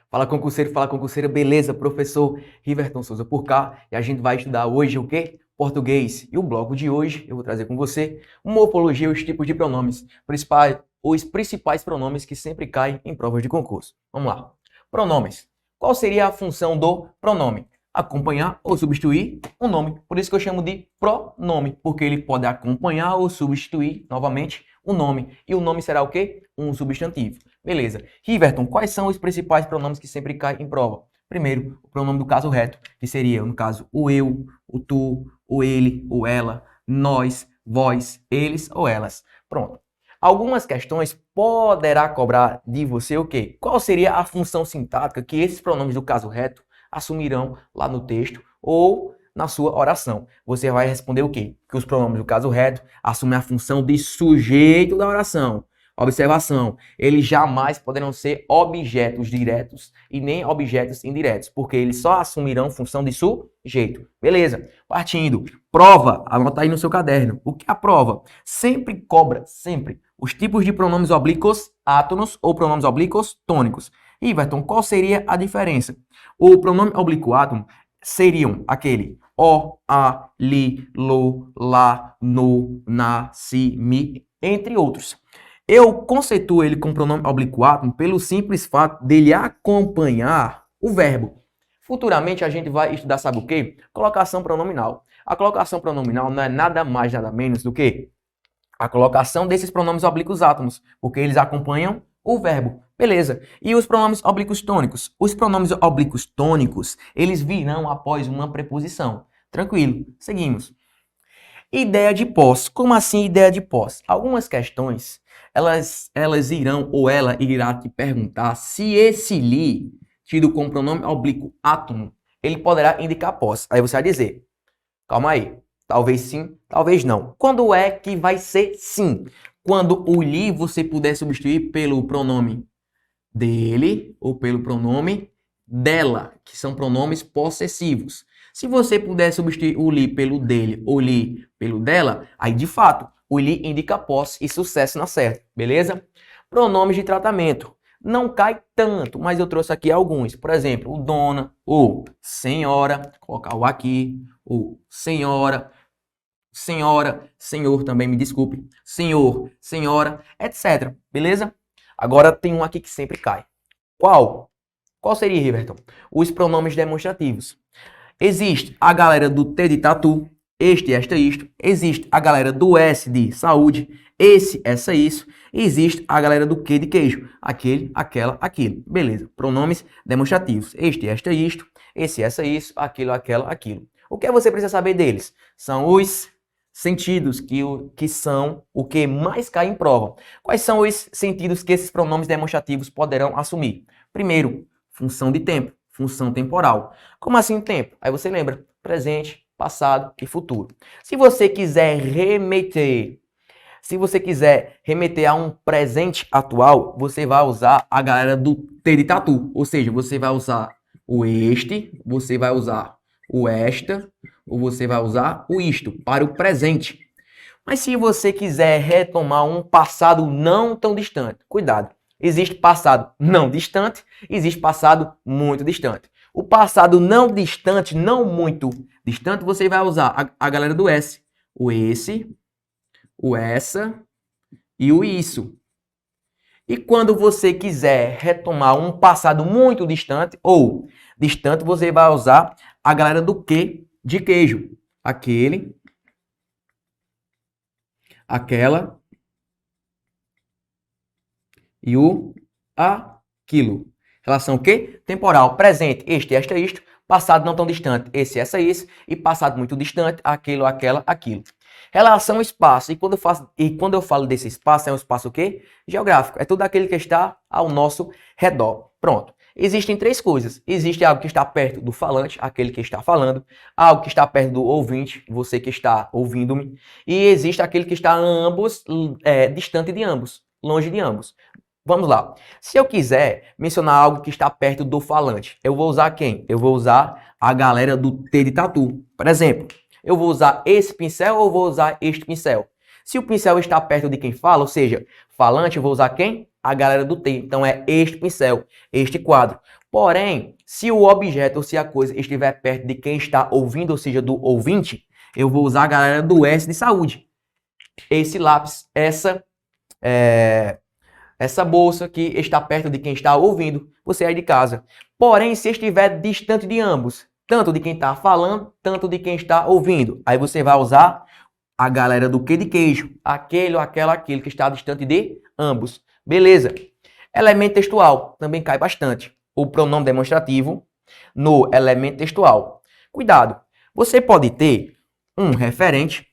Fala concurseira, beleza? Professor Riverton Souza por cá. E a gente vai estudar hoje o quê? Português. E o bloco de hoje eu vou trazer com você uma morfologia, os tipos de pronomes. Os principais pronomes que sempre caem em provas de concurso. Vamos lá. Pronomes. Qual seria a função do pronome? Acompanhar ou substituir um nome. Por isso que eu chamo de pronome, porque ele pode acompanhar ou substituir, novamente, o nome. E o nome será o quê? Um substantivo. Beleza. Riverton, quais são os principais pronomes que sempre caem em prova? Primeiro, o pronome do caso reto, que seria, no caso, o eu, o tu, o ele, o ela, nós, vós, eles ou elas. Pronto. Algumas questões poderá cobrar de você o quê? Qual seria a função sintática que esses pronomes do caso reto assumirão lá no texto ou na sua oração? Você vai responder o quê? Que os pronomes do caso reto assumem a função de sujeito da oração. Observação, eles jamais poderão ser objetos diretos e nem objetos indiretos, porque eles só assumirão função de sujeito. Beleza? Partindo. Prova, anota aí no seu caderno. O que é a prova? Sempre cobra, sempre, os tipos de pronomes oblíquos átonos ou pronomes oblíquos tônicos. Iverton, qual seria a diferença? O pronome oblíquo átono seriam aquele o, a, li, lo, lá, no, na, si, mi, entre outros. Eu conceituo ele com pronome oblíquo átono pelo simples fato dele acompanhar o verbo. Futuramente a gente vai estudar, sabe o quê? Colocação pronominal. A colocação pronominal não é nada mais, nada menos do que a colocação desses pronomes oblíquos átomos, porque eles acompanham o verbo. Beleza. E os pronomes oblíquos tônicos? Os pronomes oblíquos tônicos, eles virão após uma preposição. Tranquilo. Seguimos. Ideia de posse. Como assim ideia de posse? Algumas questões, elas irão ou ela irá te perguntar se esse li, tido como pronome oblíquo átomo, ele poderá indicar posse. Aí você vai dizer, calma aí, talvez sim, talvez não. Quando é que vai ser sim? Quando o li você puder substituir pelo pronome dele ou pelo pronome dela, que são pronomes possessivos. Se você puder substituir o li pelo dele ou li pelo dela, aí de fato o li indica posse e sucesso na certa, beleza? Pronomes de tratamento. Não cai tanto, mas eu trouxe aqui alguns. Por exemplo, o dona, ou senhora, vou colocar o aqui, ou senhora, senhora, senhor também, me desculpe, senhor, senhora, etc. Beleza? Agora tem um aqui que sempre cai. Qual? Qual seria, Riverton? Os pronomes demonstrativos. Existe a galera do T de tatu, este, esta, isto. Existe a galera do S de saúde, esse, essa, isso. E existe a galera do Q de queijo, aquele, aquela, aquilo. Beleza. Pronomes demonstrativos. Este, esta, isto. Esse, essa, isso. Aquilo, aquela, aquilo. O que você precisa saber deles? São os sentidos que são o que mais cai em prova. Quais são os sentidos que esses pronomes demonstrativos poderão assumir? Primeiro, função de tempo, função temporal. Como assim tempo? Aí você lembra, presente, passado e futuro. Se você quiser remeter a um presente atual, você vai usar a galera do T de tatu. Ou seja, você vai usar o este, você vai usar o esta, ou você vai usar o isto para o presente. Mas se você quiser retomar um passado não tão distante, cuidado, existe passado não distante, existe passado muito distante. O passado não distante, não muito distante, você vai usar a galera do S. O esse, o essa e o isso. E quando você quiser retomar um passado muito distante ou distante, você vai usar a galera do que de queijo. Aquele, aquela e o aquilo. Relação o quê? Temporal. Presente, este, esta, isto. Passado não tão distante, esse, essa, isso. E passado muito distante, aquilo, aquela, aquilo. Relação espaço. E quando eu falo desse espaço, é um espaço o quê? Geográfico. É tudo aquele que está ao nosso redor. Pronto. Existem três coisas. Existe algo que está perto do falante, aquele que está falando. Algo que está perto do ouvinte, você que está ouvindo-me. E existe aquele que está ambos, distante de ambos, longe de ambos. Vamos lá. Se eu quiser mencionar algo que está perto do falante, eu vou usar quem? Eu vou usar a galera do T de tatu. Por exemplo, eu vou usar esse pincel ou vou usar este pincel? Se o pincel está perto de quem fala, ou seja, falante, eu vou usar quem? A galera do T. Então é este pincel, este quadro. Porém, se o objeto ou se a coisa estiver perto de quem está ouvindo, ou seja, do ouvinte, eu vou usar a galera do S de saúde. Esse lápis, essa bolsa que está perto de quem está ouvindo, você é de casa. Porém, se estiver distante de ambos, tanto de quem está falando, tanto de quem está ouvindo, aí você vai usar a galera do que de queijo, aquele ou aquela, aquele que está distante de ambos. Beleza. Elemento textual, também cai bastante. O pronome demonstrativo no elemento textual. Cuidado, você pode ter um referente,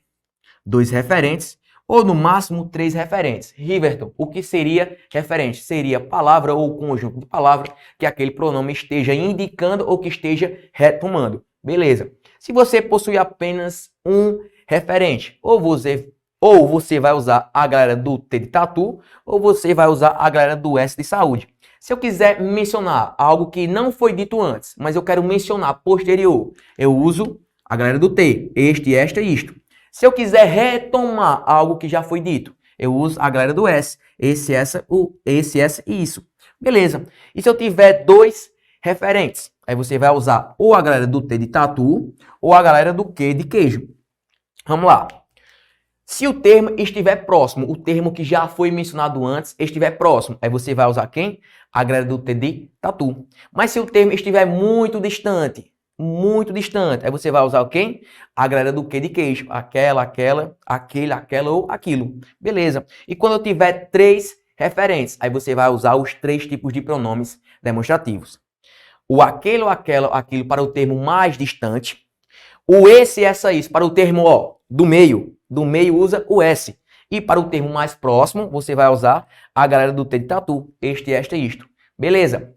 dois referentes, ou no máximo 3 referentes. Riverton, o que seria referente? Seria palavra ou conjunto de palavras que aquele pronome esteja indicando ou que esteja retomando. Beleza. Se você possui apenas um referente, ou você Ou você vai usar a galera do T de tatu, ou você vai usar a galera do S de saúde. Se eu quiser mencionar algo que não foi dito antes, mas eu quero mencionar posterior, eu uso a galera do T, este, esta e isto. Se eu quiser retomar algo que já foi dito, eu uso a galera do S, esse, essa e isso. Beleza. E se eu tiver dois referentes, aí você vai usar ou a galera do T de tatu, ou a galera do Q de queijo. Vamos lá. Se o termo estiver próximo, o termo que já foi mencionado antes estiver próximo, aí você vai usar quem? A galera do T de tatu. Mas se o termo estiver muito distante, aí você vai usar quem? A galera do Q de queijo. Aquela, aquele, aquela ou aquilo. Beleza. E quando eu tiver três referentes, aí você vai usar os três tipos de pronomes demonstrativos. O aquele ou aquela, aquilo para o termo mais distante. O esse, essa, isso para o termo ó, do meio. Do meio usa o S. E para o termo mais próximo, você vai usar a galera do T de tatu. Este, esta e isto. Beleza?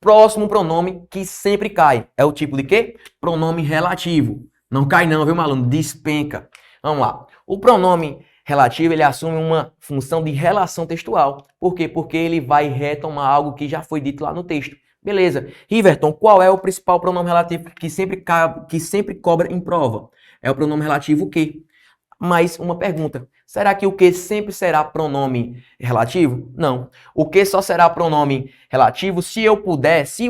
Próximo pronome que sempre cai. É o tipo de quê? Pronome relativo. Não cai não, viu, maluco? Despenca. Vamos lá. O pronome relativo, ele assume uma função de relação textual. Por quê? Porque ele vai retomar algo que já foi dito lá no texto. Beleza. Riverton, qual é o principal pronome relativo que sempre cobra em prova? É o pronome relativo o quê? Mais uma pergunta. Será que o que sempre será pronome relativo? Não. O que só será pronome relativo se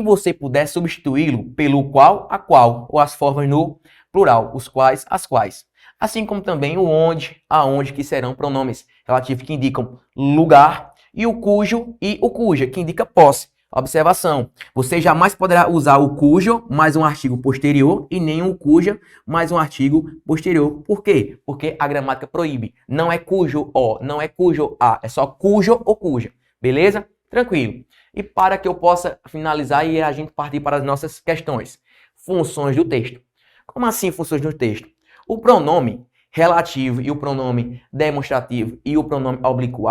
você puder substituí-lo pelo qual, a qual, ou as formas no plural, os quais, as quais. Assim como também o onde, aonde, que serão pronomes relativos que indicam lugar, e o cujo e o cuja, que indica posse. Observação, você jamais poderá usar o cujo mais um artigo posterior e nem o cuja mais um artigo posterior. Por quê? Porque a gramática proíbe. Não é cujo o, não é cujo a, é só cujo ou cuja. Beleza? Tranquilo. E para que eu possa finalizar e a gente partir para as nossas questões. Funções do texto. Como assim funções do texto? O pronome relativo e o pronome demonstrativo e o pronome oblíquo,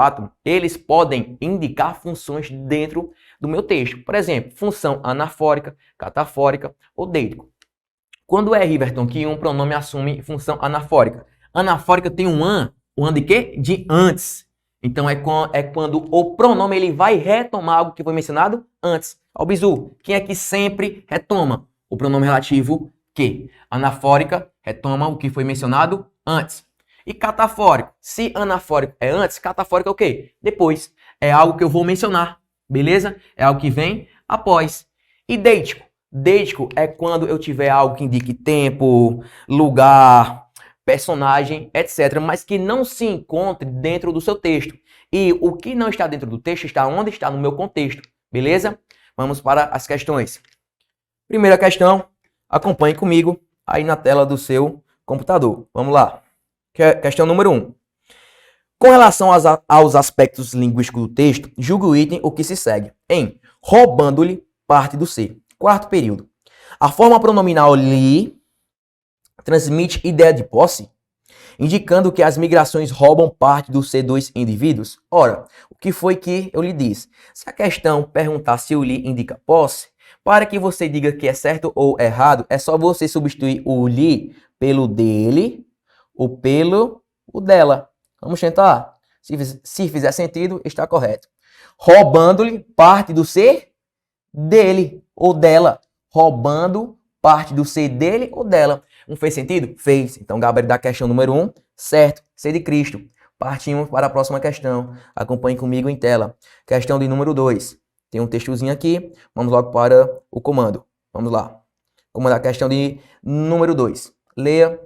eles podem indicar funções dentro do meu texto. Por exemplo, função anafórica, catafórica ou deítico. Quando é, Riverton, que um pronome assume função anafórica? Anafórica tem um an de quê? De antes. Então é quando o pronome ele vai retomar algo que foi mencionado antes. Ó, bizu, quem é que sempre retoma? O pronome relativo que? Anafórica retoma o que foi mencionado antes. E catafórico? Se anafórico é antes, catafórico é o quê? Depois. É algo que eu vou mencionar. Beleza? É algo que vem após. E deítico? Deítico é quando eu tiver algo que indique tempo, lugar, personagem, etc. Mas que não se encontre dentro do seu texto. E o que não está dentro do texto está onde? Está no meu contexto. Beleza? Vamos para as questões. Primeira questão. Acompanhe comigo aí na tela do seu computador. Vamos lá. Questão número 1. Com relação aos aspectos linguísticos do texto, julgue o item o que se segue. Em roubando-lhe parte do ser. Quarto período. A forma pronominal lhe transmite ideia de posse, indicando que as migrações roubam parte do ser dos indivíduos. Ora, o que foi que eu lhe disse? Se a questão perguntar se o lhe indica posse, para que você diga que é certo ou errado, é só você substituir o lhe pelo dele, ou pelo o dela. Vamos tentar? Se fizer sentido, está correto. Roubando-lhe parte do ser dele ou dela. Roubando parte do ser dele ou dela. Não fez sentido? Fez. Então, gabarito da questão número 1, certo. Ser de Cristo. Partimos para a próxima questão. Acompanhe comigo em tela. Questão de número 2. Tem um textozinho aqui. Vamos logo para o comando. Vamos lá. Comando da questão de número 2. Leia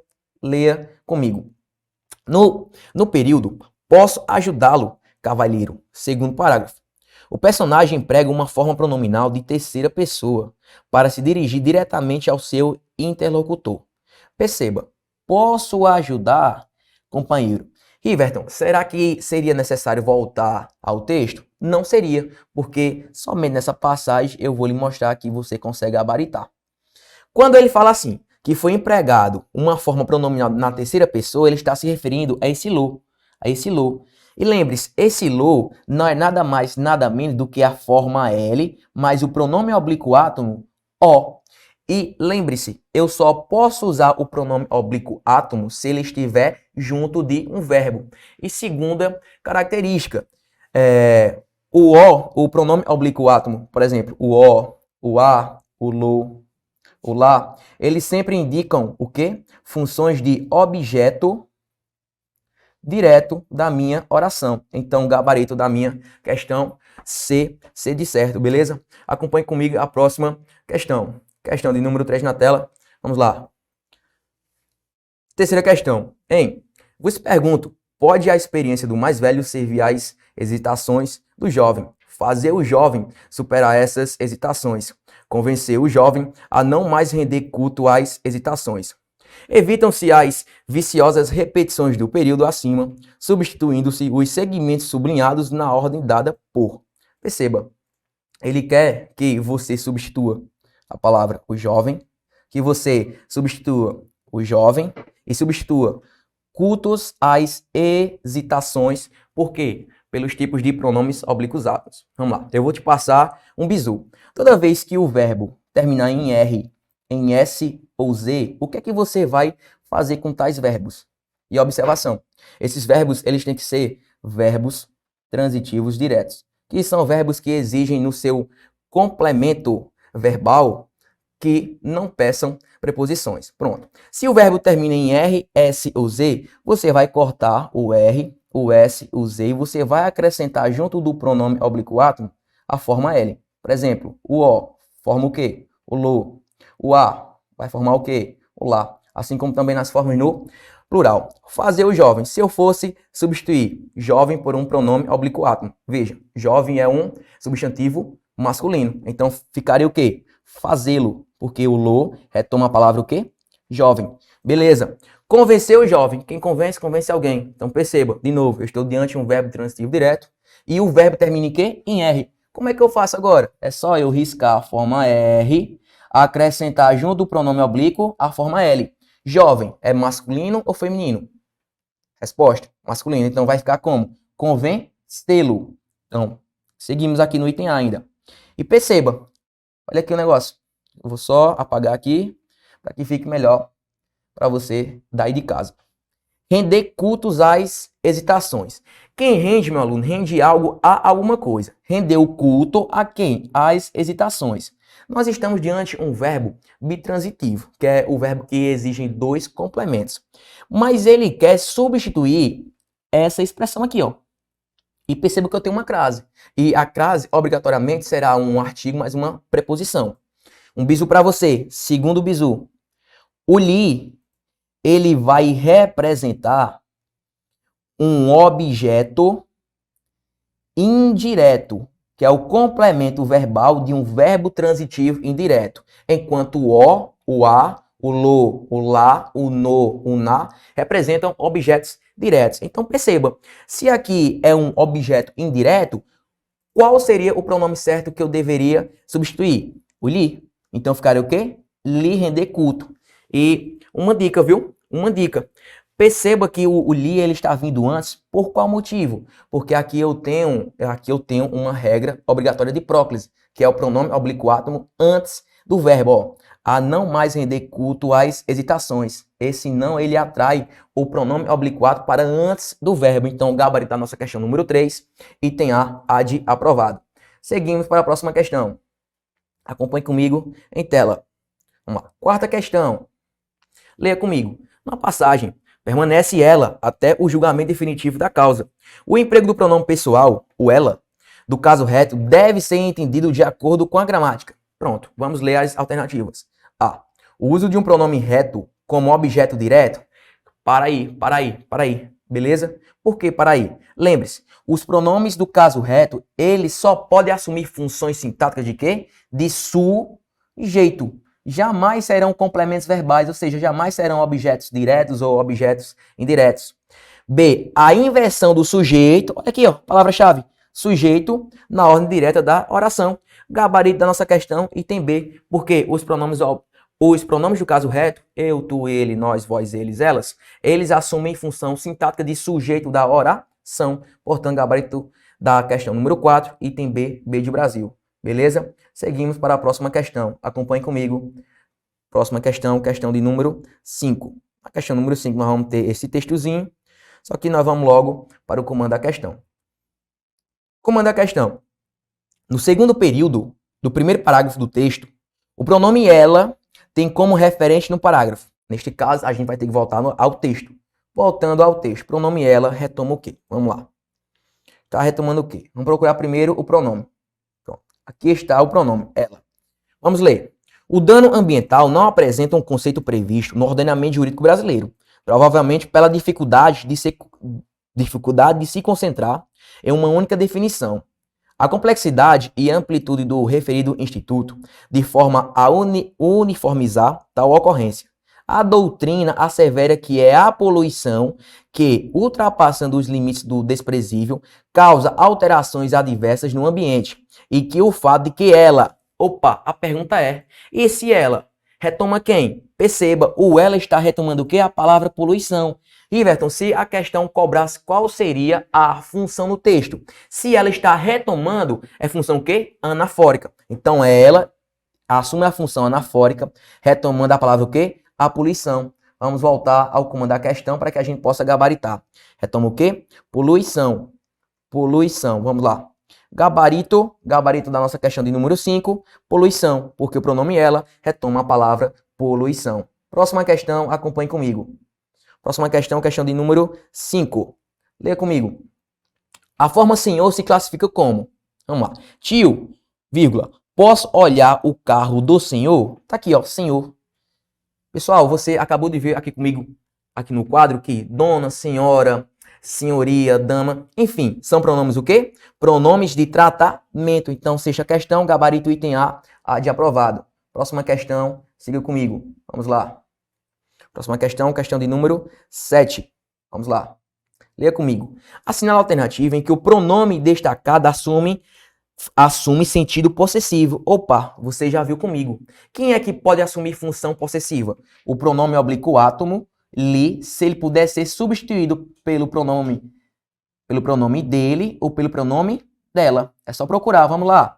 comigo. No período, posso ajudá-lo, cavalheiro. Segundo parágrafo. O personagem emprega uma forma pronominal de terceira pessoa para se dirigir diretamente ao seu interlocutor. Perceba, posso ajudar, companheiro. Riverton, será que seria necessário voltar ao texto? Não seria, porque somente nessa passagem eu vou lhe mostrar que você consegue gabaritar. Quando ele fala assim, que foi empregado uma forma pronominal na terceira pessoa, ele está se referindo a esse lo. E lembre-se, esse lo não é nada mais, nada menos do que a forma L, mais o pronome oblíquo átomo O. E lembre-se, eu só posso usar o pronome oblíquo átomo se ele estiver junto de um verbo. E segunda característica, o pronome oblíquo átomo, por exemplo, o o a, o lo, o lá, eles sempre indicam o quê? Funções de objeto direto da minha oração. Então, o gabarito da minha questão C de certo, beleza? Acompanhe comigo a próxima questão. Questão de número 3 na tela. Vamos lá. Terceira questão. Vos pergunto, pode a experiência do mais velho servir às hesitações do jovem? Fazer o jovem superar essas hesitações. Convencer o jovem a não mais render culto às hesitações. Evitam-se as viciosas repetições do período acima, substituindo-se os segmentos sublinhados na ordem dada por. Perceba, ele quer que você substitua a palavra o jovem, que você substitua o jovem e substitua cultos às hesitações. Por quê? Pelos tipos de pronomes oblíquos átomos. Vamos lá, eu vou te passar um bizu. Toda vez que o verbo terminar em R, em S ou Z, o que é que você vai fazer com tais verbos? E observação, esses verbos eles têm que ser verbos transitivos diretos, que são verbos que exigem no seu complemento verbal que não peçam preposições. Pronto. Se o verbo termina em R, S ou Z, você vai cortar o R, o S, o Z e você vai acrescentar junto do pronome oblíquo átomo a forma L. Por exemplo, o O forma o quê? O LO. O A vai formar o quê? O lá. Assim como também nas formas no plural. Fazer o jovem. Se eu fosse substituir jovem por um pronome oblíquo átomo. Veja, jovem é um substantivo masculino. Então ficaria o quê? Fazê-lo. Porque o lo retoma a palavra o quê? Jovem. Beleza. Convencer o jovem. Quem convence, convence alguém. Então perceba, de novo, eu estou diante de um verbo transitivo direto. E o verbo termina em quê? Em R. Como é que eu faço agora? É só eu riscar a forma R, acrescentar junto do pronome oblíquo a forma L. Jovem é masculino ou feminino? Resposta, masculino. Então vai ficar como? Convencê-lo. Então, seguimos aqui no item A ainda. E perceba, olha aqui o negócio. Eu vou só apagar aqui para que fique melhor para você daí de casa. Render cultos às hesitações. Quem rende, meu aluno, rende algo a alguma coisa. Render o culto a quem? Às hesitações. Nós estamos diante de um verbo bitransitivo, que é o verbo que exige dois complementos. Mas ele quer substituir essa expressão aqui, ó. E perceba que eu tenho uma crase. E a crase, obrigatoriamente, será um artigo mais uma preposição. Um bizu para você. Segundo bizu. O li, ele vai representar um objeto indireto, que é o complemento verbal de um verbo transitivo indireto. Enquanto o a, o lo, o lá, o no, o na representam objetos diretos. Então perceba, se aqui é um objeto indireto, qual seria o pronome certo que eu deveria substituir? O li. Então ficaria o quê? Lhe render culto. E uma dica, viu? Uma dica. Perceba que o li ele está vindo antes. Por qual motivo? Porque aqui eu tenho uma regra obrigatória de próclise, que é o pronome oblíquo átomo antes do verbo. Ó, a não mais render culto às hesitações. Esse não, ele atrai o pronome oblíquo átomo para antes do verbo. Então, gabarito da nossa questão número 3, item A de aprovado. Seguimos para a próxima questão. Acompanhe comigo em tela. Vamos lá. Quarta questão. Leia comigo. Na passagem, permanece ela até o julgamento definitivo da causa. O emprego do pronome pessoal, o ela, do caso reto, deve ser entendido de acordo com a gramática. Pronto, vamos ler as alternativas. A. O uso de um pronome reto como objeto direto. Para aí. Beleza? Por que para aí? Lembre-se, os pronomes do caso reto, eles só podem assumir funções sintáticas de quê? De sujeito. Jamais serão complementos verbais, ou seja, jamais serão objetos diretos ou objetos indiretos. B. A inversão do sujeito, olha aqui, ó, palavra-chave, sujeito na ordem direta da oração. Gabarito da nossa questão, item B, porque os pronomes do caso reto, eu, tu, ele, nós, vós, eles, elas, eles assumem função sintática de sujeito da oração. Portanto, gabarito da questão número 4, item B, B de Brasil. Beleza? Seguimos para a próxima questão. Acompanhe comigo. Próxima questão, questão de número 5. A questão número 5 nós vamos ter esse textozinho, só que nós vamos logo para o comando da questão. Comando da questão. No segundo período do primeiro parágrafo do texto, o pronome ela tem como referente no parágrafo. Neste caso, a gente vai ter que voltar ao texto. Voltando ao texto, pronome ela retoma o quê? Vamos lá. Está retomando o quê? Vamos procurar primeiro o pronome. Pronto. Aqui está o pronome ela. Vamos ler. O dano ambiental não apresenta um conceito previsto no ordenamento jurídico brasileiro, provavelmente pela dificuldade de se concentrar em uma única definição. A complexidade e amplitude do referido instituto, de forma a uniformizar tal ocorrência. A doutrina assevera que é a poluição que, ultrapassando os limites do desprezível, causa alterações adversas no ambiente, e que o fato de que ela... Opa, a pergunta é, e se ela retoma quem? Perceba, o ela está retomando o quê? A palavra poluição. Riverton, se a questão cobrasse qual seria a função no texto? Se ela está retomando, é função o quê? Anafórica. Então ela assume a função anafórica, retomando a palavra o quê? A poluição. Vamos voltar ao comando da questão para que a gente possa gabaritar. Retoma o quê? Poluição. Poluição. Vamos lá. Gabarito da nossa questão de número 5, poluição, porque o pronome ela retoma a palavra poluição. Próxima questão, acompanhe comigo. Próxima questão, questão de número 5. Leia comigo. A forma senhor se classifica como? Vamos lá. Tio, vírgula, posso olhar o carro do senhor? Tá aqui, ó, senhor. Pessoal, você acabou de ver aqui comigo, aqui no quadro, que dona, senhora, senhoria, dama, enfim, são pronomes o quê? Pronomes de tratamento. Então, sexta questão, gabarito item A de aprovado. Próxima questão, siga comigo. Vamos lá. Próxima questão, questão de número 7. Vamos lá. Leia comigo. Assinala a alternativa em que o pronome destacado assume sentido possessivo. Opa, você já viu comigo. Quem é que pode assumir função possessiva? O pronome oblíquo átomo, li, se ele puder ser substituído pelo pronome dele ou pelo pronome dela. É só procurar, vamos lá.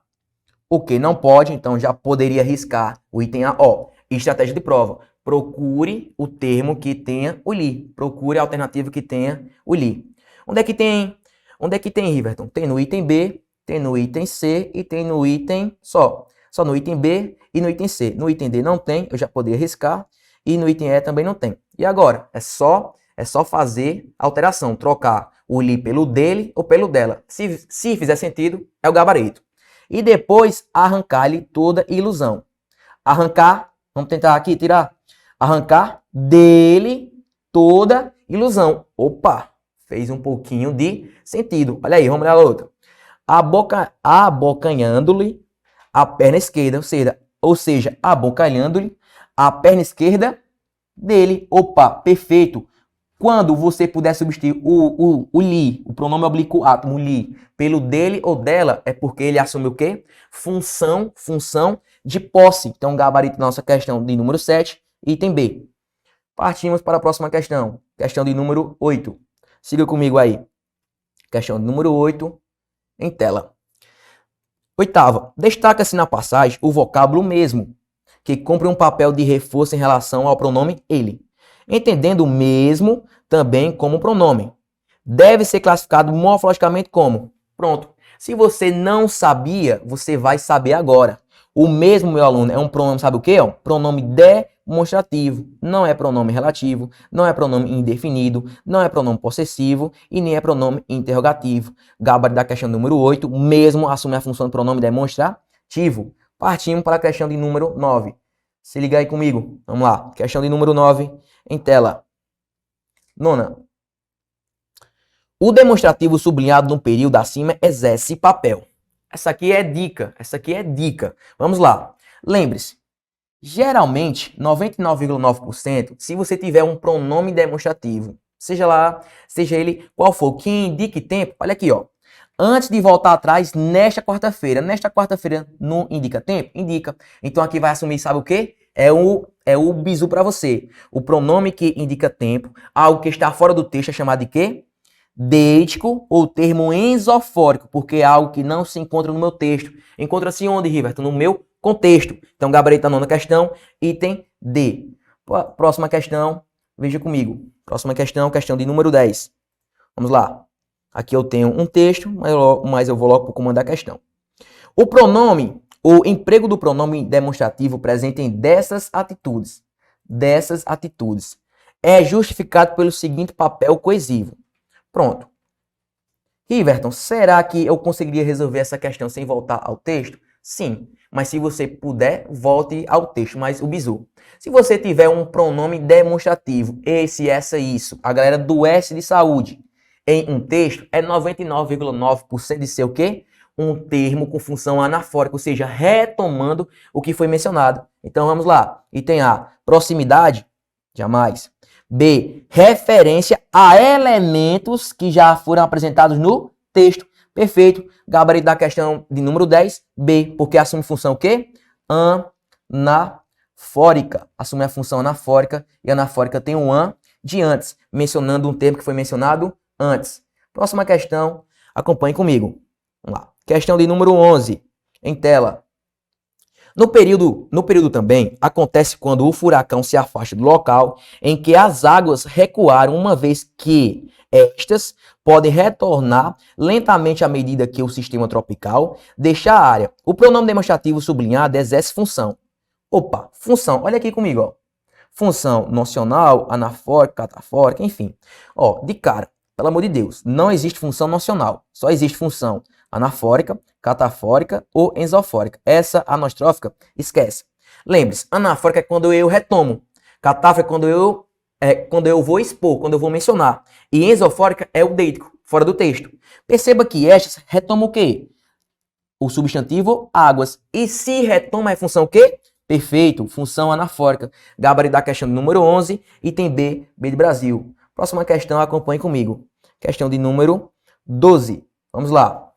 O que não pode, então já poderia riscar o item A. Ó, estratégia de prova. Procure o termo que tenha o li. Procure a alternativa que tenha o li. Onde é que tem, Riverton? Tem no item B, tem no item C e tem no item só. Só no item B e no item C. No item D não tem, eu já poderia riscar. E no item E também não tem. E agora? É só fazer a alteração. Trocar o li pelo dele ou pelo dela. Se fizer sentido, é o gabarito. E depois arrancar-lhe toda ilusão. Arrancar, vamos tentar aqui tirar. Arrancar dele toda ilusão. Opa, fez um pouquinho de sentido. Olha aí, vamos olhar a outra. Abocanhando-lhe a perna esquerda, ou seja, abocanhando-lhe a perna esquerda dele. Opa, perfeito. Quando você puder substituir o li, o pronome oblíquo átomo, li, pelo dele ou dela, é porque ele assume o quê? Função de posse. Então, gabarito da nossa questão de número 7, item B. Partimos para a próxima questão. Questão de número 8. Siga comigo aí. Questão de número 8, em tela. Oitava. Destaca-se na passagem o vocábulo mesmo, que cumpre um papel de reforço em relação ao pronome ele, entendendo o mesmo também como pronome. Deve ser classificado morfologicamente como. Pronto. Se você não sabia, você vai saber agora. O mesmo, meu aluno, é um pronome, sabe o quê? Pronome demonstrativo. Não é pronome relativo, não é pronome indefinido, não é pronome possessivo e nem é pronome interrogativo. Gabarito da questão número 8, mesmo assume a função do pronome demonstrativo. Partimos para a questão de número 9. Se liga aí comigo. Vamos lá. Questão de número 9 em tela. Nona. O demonstrativo sublinhado no período acima exerce papel. Essa aqui é dica. Vamos lá. Lembre-se. Geralmente, 99,9%, se você tiver um pronome demonstrativo, seja ele qual for, que indique tempo, olha aqui, ó. Antes de voltar atrás, nesta quarta-feira não indica tempo? Indica. Então aqui vai assumir, sabe o quê? É o bizu para você. O pronome que indica tempo, algo que está fora do texto é chamado de quê? Deítico ou termo ensofórico, porque é algo que não se encontra no meu texto. Encontra-se onde, Riverton? No meu contexto. Então, gabarito da nona questão, item D. Próxima questão, veja comigo. Próxima questão, questão de número 10. Vamos lá. Aqui eu tenho um texto, mas eu vou logo para o comando da questão. O pronome, o emprego do pronome demonstrativo presente em dessas atitudes é justificado pelo seguinte papel coesivo. Pronto. Riverton, será que eu conseguiria resolver essa questão sem voltar ao texto? Sim, mas se você puder, volte ao texto, mas o bizu. Se você tiver um pronome demonstrativo, esse, essa, isso, a galera do S de saúde, em um texto, é 99,9% de ser o quê? Um termo com função anafórica, ou seja, retomando o que foi mencionado. Então vamos lá. Item A, proximidade, jamais. B, referência a elementos que já foram apresentados no texto. Perfeito. Gabarito da questão de número 10, B, porque assume função o quê? Anafórica. Assume a função anafórica e anafórica tem um an de antes, mencionando um termo que foi mencionado antes. Próxima questão, acompanhe comigo. Vamos lá. Questão de número 11, em tela. No período também, acontece quando o furacão se afasta do local em que as águas recuaram, uma vez que estas podem retornar lentamente à medida que o sistema tropical deixa a área. O pronome demonstrativo sublinhado exerce função. Opa, função, olha aqui comigo, ó. Função nocional, anafórica, catafórica, enfim. Ó, de cara, pelo amor de Deus, não existe função nocional, só existe função anafórica, catafórica ou enzofórica. Essa anostrófica, esquece. Lembre-se, anafórica é quando eu retomo. Catáfora é quando eu vou expor, quando eu vou mencionar. E enzofórica é o deítico, fora do texto. Perceba que estas retomam o quê? O substantivo águas. E se retoma é função o quê? Perfeito, função anafórica. Gabarito da questão número 11, item B, B de Brasil. Próxima questão, acompanhe comigo. Questão de número 12. Vamos lá.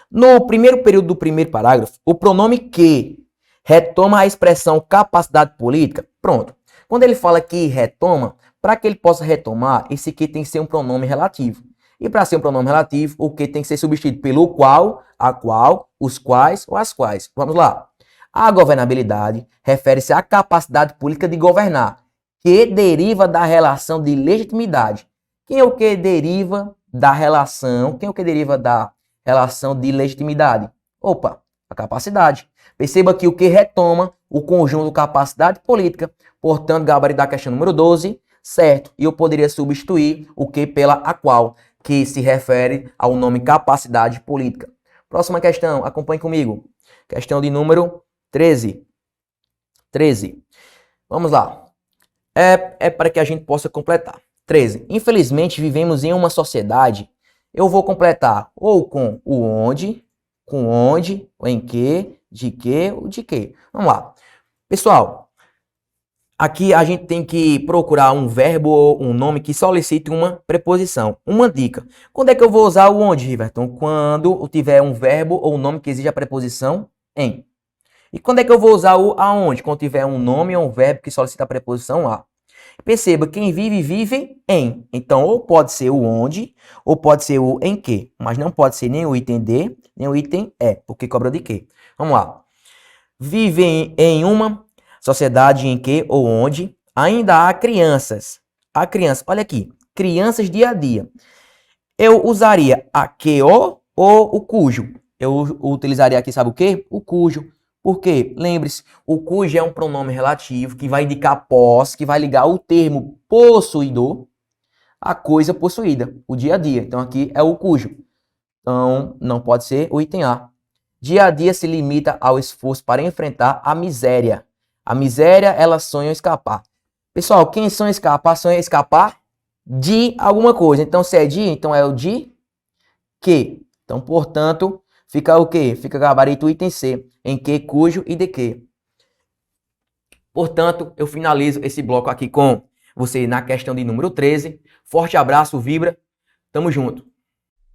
No primeiro período do primeiro parágrafo, o pronome que retoma a expressão capacidade política. Pronto. Quando ele fala que retoma, para que ele possa retomar, esse que tem que ser um pronome relativo. E para ser um pronome relativo, o que tem que ser substituído pelo qual, a qual, os quais ou as quais. Vamos lá. A governabilidade refere-se à capacidade política de governar, que deriva da relação de legitimidade. Quem é o que deriva da relação? Quem é o que deriva da relação de legitimidade? Opa, a capacidade. Perceba que o que retoma o conjunto capacidade política, portanto, gabarito da questão número 12, certo. E eu poderia substituir o que pela a qual, que se refere ao nome capacidade política. Próxima questão, acompanhe comigo. Questão de número 13. 13. Vamos lá. É para que a gente possa completar. 13. Infelizmente, vivemos em uma sociedade. Eu vou completar ou com o onde, o em que, o de que. Vamos lá. Pessoal, aqui a gente tem que procurar um verbo ou um nome que solicite uma preposição. Uma dica. Quando é que eu vou usar o onde, Riverton? Quando eu tiver um verbo ou um nome que exige a preposição em. E quando é que eu vou usar o aonde? Quando tiver um nome ou um verbo que solicita a preposição a. Perceba, quem vive, vive em. Então, ou pode ser o onde, ou pode ser o em que. Mas não pode ser nem o item de, nem o item é, porque cobra de que. Vamos lá. Vive em uma sociedade em que ou onde ainda há crianças. Há crianças, olha aqui, crianças dia a dia. Eu usaria a que ou o cujo. Eu utilizaria aqui, sabe o quê? O cujo. Por quê? Lembre-se, o cujo é um pronome relativo que vai indicar posse, que vai ligar o termo possuidor à coisa possuída, o dia a dia. Então aqui é o cujo. Então não pode ser o item A. Dia a dia se limita ao esforço para enfrentar a miséria. A miséria, ela sonha escapar. Pessoal, quem sonha escapar de alguma coisa. Então se é de, então é o de que. Então, portanto, fica o quê? Fica gabarito item C, em que, cujo e de que. Portanto, eu finalizo esse bloco aqui com você na questão de número 13. Forte abraço, Vibra. Tamo junto.